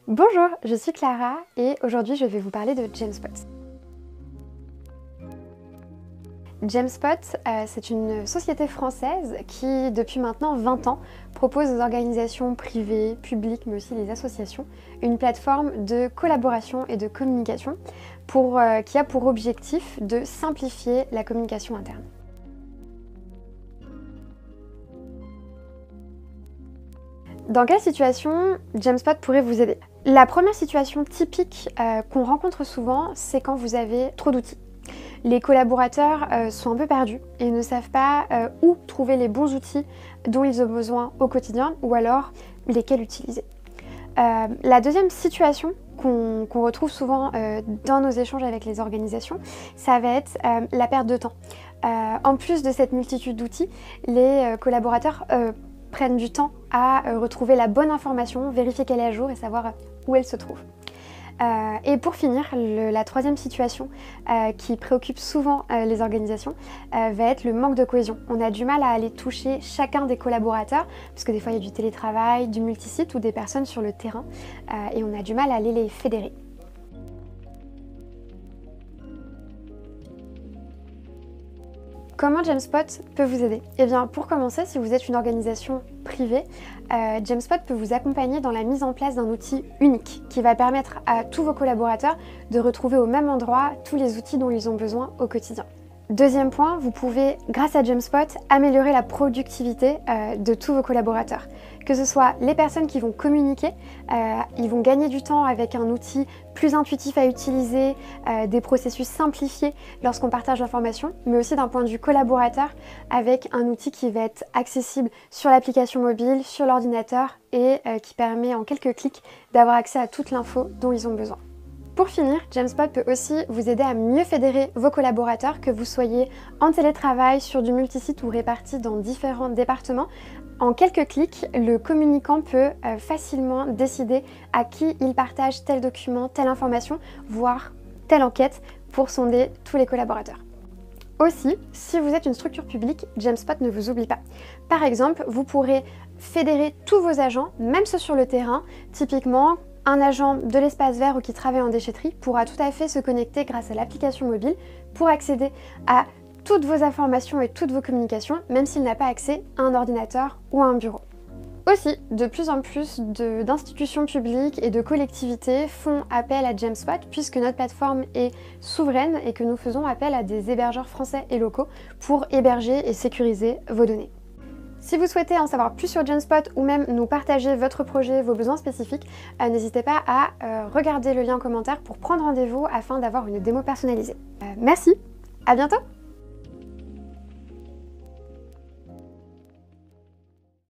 Bonjour, je suis Clara et aujourd'hui je vais vous parler de Gemspot. Gemspot, c'est une société française qui, depuis maintenant 20 ans, propose aux organisations privées, publiques, mais aussi les associations, une plateforme de collaboration et de communication qui a pour objectif de simplifier la communication interne. Dans quelle situation Gemspot pourrait vous aider? La première situation typique qu'on rencontre souvent, c'est quand vous avez trop d'outils. Les collaborateurs sont un peu perdus et ne savent pas où trouver les bons outils dont ils ont besoin au quotidien ou alors lesquels utiliser. La deuxième situation qu'on retrouve souvent dans nos échanges avec les organisations, ça va être la perte de temps. En plus de cette multitude d'outils, les collaborateurs prennent du temps à retrouver la bonne information, vérifier qu'elle est à jour et savoir où elle se trouve. Et pour finir, la troisième situation qui préoccupe souvent les organisations va être le manque de cohésion. On a du mal à aller toucher chacun des collaborateurs, parce que des fois il y a du télétravail, du multisite ou des personnes sur le terrain, et on a du mal à aller les fédérer. Comment Gemspot peut vous aider? Eh bien, pour commencer, si vous êtes une organisation privée, Gemspot peut vous accompagner dans la mise en place d'un outil unique qui va permettre à tous vos collaborateurs de retrouver au même endroit tous les outils dont ils ont besoin au quotidien. Deuxième point, vous pouvez, grâce à Gemspot, améliorer la productivité de tous vos collaborateurs. Que ce soit les personnes qui vont communiquer, ils vont gagner du temps avec un outil plus intuitif à utiliser, des processus simplifiés lorsqu'on partage l'information, mais aussi d'un point de vue collaborateur avec un outil qui va être accessible sur l'application mobile, sur l'ordinateur et qui permet en quelques clics d'avoir accès à toute l'info dont ils ont besoin. Pour finir, Gemspot peut aussi vous aider à mieux fédérer vos collaborateurs, que vous soyez en télétravail, sur du multisite ou répartis dans différents départements. En quelques clics, le communicant peut facilement décider à qui il partage tel document, telle information, voire telle enquête pour sonder tous les collaborateurs. Aussi, si vous êtes une structure publique, Gemspot ne vous oublie pas. Par exemple, vous pourrez fédérer tous vos agents, même ceux sur le terrain, typiquement. Un agent de l'espace vert ou qui travaille en déchetterie pourra tout à fait se connecter grâce à l'application mobile pour accéder à toutes vos informations et toutes vos communications, même s'il n'a pas accès à un ordinateur ou à un bureau. Aussi, de plus en plus d'institutions publiques et de collectivités font appel à Gemspot puisque notre plateforme est souveraine et que nous faisons appel à des hébergeurs français et locaux pour héberger et sécuriser vos données. Si vous souhaitez en savoir plus sur Gemspot ou même nous partager votre projet, vos besoins spécifiques, n'hésitez pas à regarder le lien en commentaire pour prendre rendez-vous afin d'avoir une démo personnalisée. Merci, à bientôt!